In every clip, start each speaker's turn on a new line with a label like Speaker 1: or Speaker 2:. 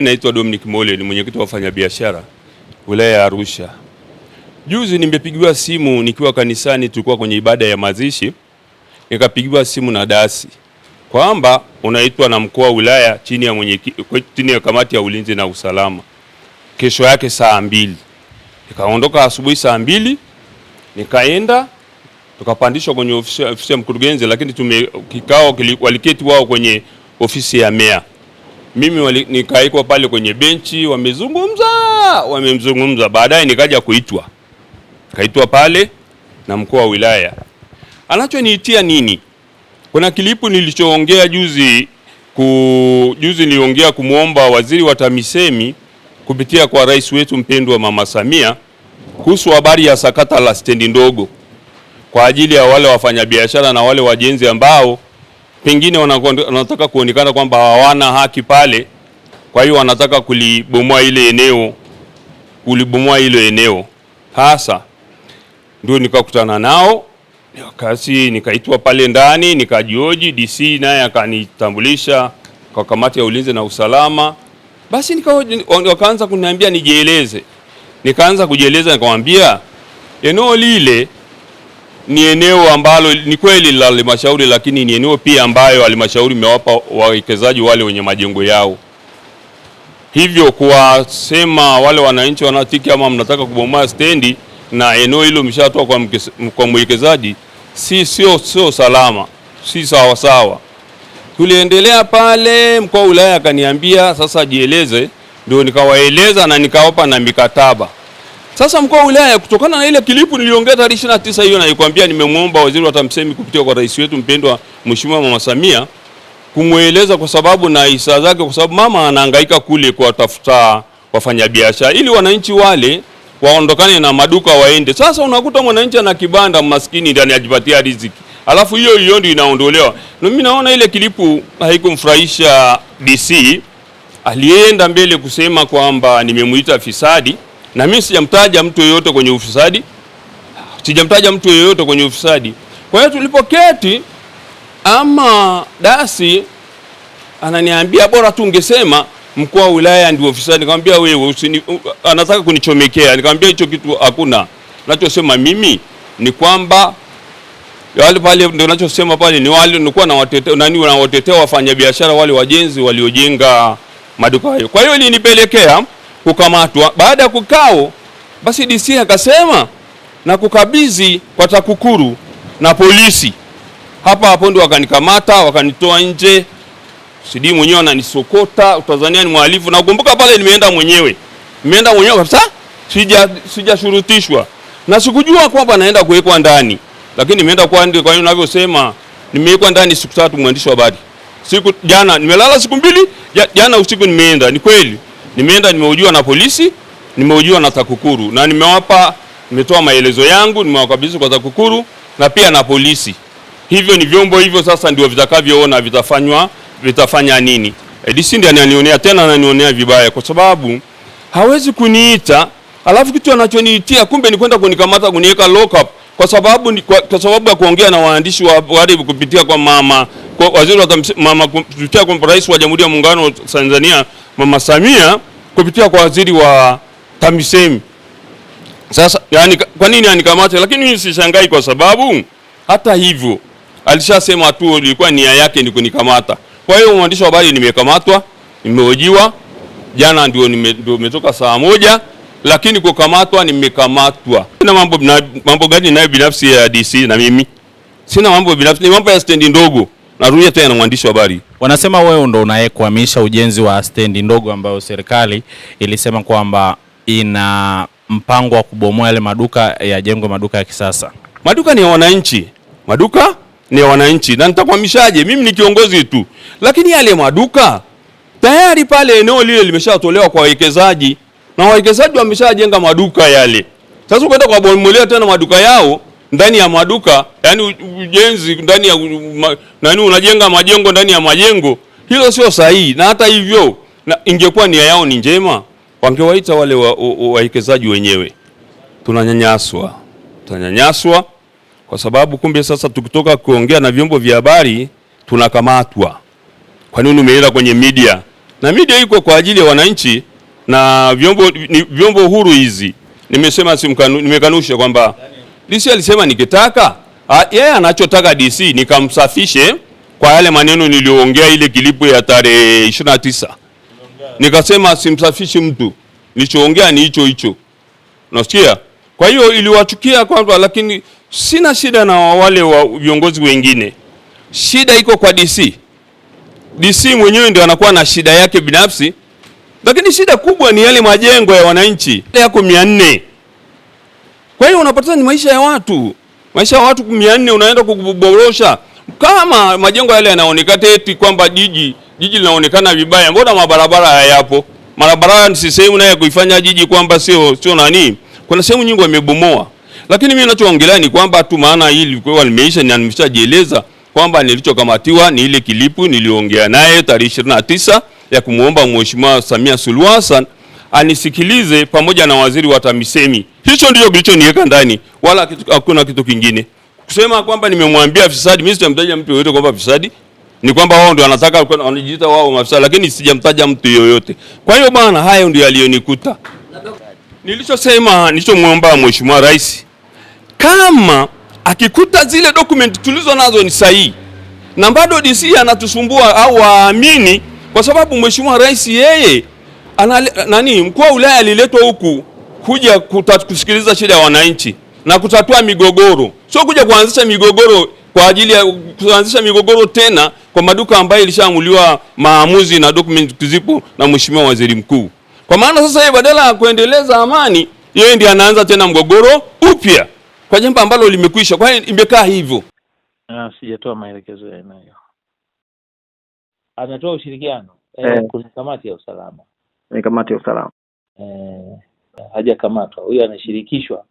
Speaker 1: Naitwa Dominic Mole, ni mwenyekiti wa wafanyabiashara wilaya ya Arusha. Juzi nimepigiwa simu nikiwa kanisani, tulikuwa kwenye ibada ya mazishi, nikapigiwa simu na dasi kwamba unaitwa na mkuu wa wilaya chini ya kamati ya ulinzi na usalama kesho yake saa 2. Nikaondoka asubuhi saa 2, nikaenda tukapandishwa kwenye ofisi ya mkurugenzi, lakini kikao waliketi wao kwenye ofisi ya meya. Mimi nikaikwa pale kwenye benchi, wamemzungumza. Baadaye nikaja kaitwa pale na mkuu wa wilaya. Anachoniitia nini? Kuna kilipu nilichoongea juzi niliongea kumuomba waziri wa TAMISEMI kupitia kwa rais wetu mpendwa Mama Samia kuhusu habari ya sakata la stendi ndogo kwa ajili ya wale wafanyabiashara na wale wajenzi ambao pengine wanataka kuonekana kwamba hawana haki pale. Kwa hiyo wanataka kulibomoa ile eneo. Hasa ndio nikakutana nao, nikaitwa pale ndani, nikajioji. DC naye akanitambulisha kwa kamati ya ulinzi na usalama. Basi wakaanza kuniambia nijieleze. Nikaanza kujieleza, nikamwambia eneo lile ni eneo ambalo ni kweli la halmashauri, lakini ni eneo pia ambayo halmashauri imewapa wawekezaji wale wenye majengo yao. Hivyo kuwasema wale wananchi wanatiki ama mnataka kubomoa stendi na eneo hilo mshatoa kwa mwekezaji, sio salama, si sawa sawa. Tuliendelea pale, mkuu wa wilaya akaniambia sasa jieleze, ndio nikawaeleza na nikawapa na mikataba. Sasa mkuu wa wilaya, kutokana na ile kilipu niliongea tarehe 29 hiyo, na nikwambia nimemuomba waziri wa TAMISEMI kupitia kwa rais wetu mpendwa Mheshimiwa Mama Samia kumueleza kwa sababu na hisa zake, kwa sababu mama anahangaika kule kuwatafuta wafanyabiashara ili wananchi wale waondokane na maduka waende. Sasa unakuta mwananchi ana kibanda maskini ndani ajipatia riziki, alafu hiyo ndio inaondolewa. Na mimi naona ile kilipu haikumfurahisha DC. Alienda mbele kusema kwamba nimemuita fisadi, na mimi sijamtaja mtu yeyote kwenye ufisadi. Kwa hiyo tulipoketi, ama dasi ananiambia bora tu ungesema mkuu wa wilaya ndio ofisadi. Nikamwambia wewe anataka kunichomekea. Nikamwambia hicho kitu hakuna. Ninachosema mimi ni kwamba wale pale, ndio ninachosema pale ni wale nilikuwa na watetea wafanyabiashara wale wajenzi waliojenga maduka hayo. Kwa hiyo ilinipelekea kukamatwa. Baada ya kukao, basi DC akasema na kukabidhi kwa TAKUKURU na polisi. Hapo ndio wakanikamata, wakanitoa nje. CD mwenyewe ananisokota, Tanzania ni mhalifu. Na ukumbuka pale nimeenda mwenyewe kabisa, sijashurutishwa. Na sikujua kwamba naenda kuwekwa ndani. Lakini nimeenda kwa hiyo ninavyosema nimewekwa ndani siku 3, mwandishi wa habari. Jana nimelala siku 2, jana usiku nimeenda. Ni kweli. Nimeenda, nimehojiwa na polisi, nimehojiwa na TAKUKURU, na nimetoa maelezo yangu, nimewakabidhi kwa TAKUKURU na pia na polisi. Hivyo ni vyombo hivyo sasa ndio vitakavyoona vitafanya nini. DC ndiye ananionea tena, ananionea vibaya kwa sababu hawezi kuniita, alafu kitu anachoniitia kumbe ni kwenda kunikamata, kuniweka lock up kwa sababu ya kuongea na waandishi wa habari kupitia kwa waziri wa mama, kupitia kwa rais wa Jamhuri ya Muungano wa Tanzania Mama Samia, kupitia kwa waziri wa TAMISEMI. Sasa yani kwa nini anikamate? Lakini mimi sishangai kwa sababu hata hivyo alishasema tu ilikuwa nia yake ni kunikamata. Kwa hiyo mwandishi wa habari nimekamatwa, nimehojiwa. Jana ndio nimetoka saa 1, lakini kukamatwa nimekamatwa. Sina mambo gani nayo binafsi ya DC, na mimi sina mambo binafsi, ni mambo ya stendi ndogo. Narudia tena mwandishi wa habari.
Speaker 2: Wanasema wewe ndo unayekwamisha ujenzi wa stendi ndogo ambayo serikali ilisema kwamba ina mpango wa kubomoa yale maduka ya kisasa. Maduka ni ya wananchi. Na nitakwamishaje? Mimi ni kiongozi tu. Lakini yale maduka tayari pale eneo lile limeshatolewa kwa wawekezaji, na wawekezaji wameshajenga maduka yale. Sasa ukwenda kwa bomolea tena maduka yao ndani ya maduka, yani ujenzi ndani ya unajenga majengo ndani ya majengo, hilo sio sahihi. Na hata hivyo, na ingekuwa nia yao ni njema, wangewaita wale wawekezaji wenyewe. Tunanyanyaswa kwa sababu kumbe sasa tukitoka kuongea na vyombo vya habari tunakamatwa. Kwa nini umeenda kwenye media?
Speaker 1: na media iko kwa ajili ya wananchi na vyombo huru hizi. Nimesema nimekanusha kwamba DC alisema nikitaka yeye anachotaka DC nikamsafishe kwa yale maneno niliyoongea ile kilipu ya tarehe 29. Nikasema simsafishi mtu. Nilichoongea ni hicho. Unasikia? Kwa hiyo iliwachukia kwamba, lakini sina shida na wale wa viongozi wengine. Shida iko kwa DC. DC mwenyewe ndio anakuwa na shida yake binafsi. Lakini shida kubwa ni yale majengo ya wananchi. Yako 400. Kwa hiyo unapata ni maisha ya watu. Maisha ya watu 400 unaenda kuborosha. Kama majengo yale yanaonekana eti kwamba jiji linaonekana vibaya, mbona mabarabara hayapo? Mabarabara ni sehemu naye kuifanya jiji kwamba sio nani. Kuna sehemu nyingi wamebomoa. Lakini mimi ninachoongelea ni kwamba tu maana hili kwa limeisha na nimeshajieleza kwamba nilichokamatiwa ni ile kilipu niliongea naye tarehe 29 ya kumuomba Mheshimiwa Samia Suluhu Hassan anisikilize pamoja na waziri wa TAMISEMI. Hicho ndicho kilichoniweka ndani, wala hakuna kitu kingine. Kusema kwamba nimemwambia fisadi, mimi sijamtaja mtu yoyote kwamba fisadi. Ni kwamba wao ndio wanataka wanajiita wao mafisadi, lakini sijamtaja mtu yoyote. Kwa hiyo bwana, hayo ndio yalionikuta. Nilichomwomba Mheshimiwa Rais, kama akikuta zile document tulizo nazo ni sahihi na bado DC anatusumbua au waamini, kwa sababu Mheshimiwa Rais yeye mkuu wa wilaya aliletwa huku kuja kusikiliza shida ya wananchi na kutatua migogoro, sio kuja kuanzisha migogoro kwa ajili ya kuanzisha migogoro tena kwa maduka ambayo ilishaamuliwa maamuzi na document zipo na Mheshimiwa Waziri Mkuu. Kwa maana sasa yeye badala ya kuendeleza amani, yeye ndiye anaanza tena mgogoro upya kwa jambo ambalo limekwisha. Kwa hiyo imekaa hivyo.
Speaker 3: Sijatoa maelekezo ya aina hiyo. Anatoa ushirikiano kuna kamati ya usalama.
Speaker 4: Ni kamati ya usalama.
Speaker 3: Hajakamatwa. Huyo anashirikishwa.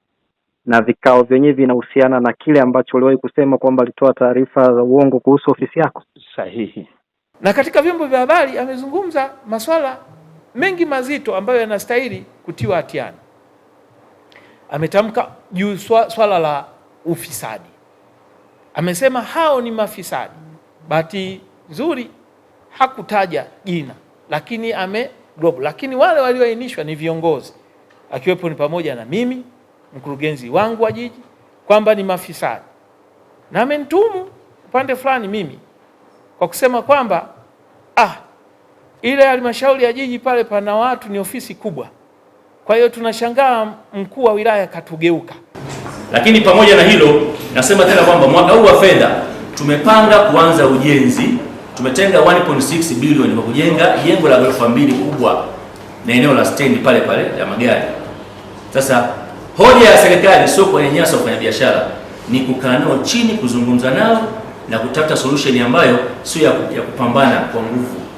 Speaker 4: Na vikao vyenyewe vinahusiana na kile ambacho uliwahi kusema kwamba alitoa taarifa za uongo kuhusu ofisi yako.
Speaker 3: Sahihi.
Speaker 5: Na katika vyombo vya habari amezungumza masuala mengi mazito ambayo yanastahili kutiwa hatiani. Ametamka juu swala la ufisadi. Amesema hao ni mafisadi. Bahati nzuri hakutaja jina, lakini lakini wale walioainishwa ni viongozi, akiwepo ni pamoja na mimi, mkurugenzi wangu wa jiji, kwamba ni mafisadi. Na amenitumu upande fulani mimi kwa kusema kwamba ile halmashauri ya jiji pale pana watu, ni ofisi kubwa. Kwa hiyo tunashangaa mkuu wa wilaya katugeuka.
Speaker 6: Lakini pamoja na hilo, nasema tena kwamba mwaka huu wa fedha tumepanga kuanza ujenzi. Tumetenga 1.6 bilioni kwa kujenga jengo la ghorofa 2 kubwa na eneo la stendi pale ya magari. Sasa hoja ya serikali sio kwenye nyasa wafanya biashara, ni kukaa nao chini, kuzungumza nao na kutafuta solution ambayo sio ya kupambana kwa nguvu.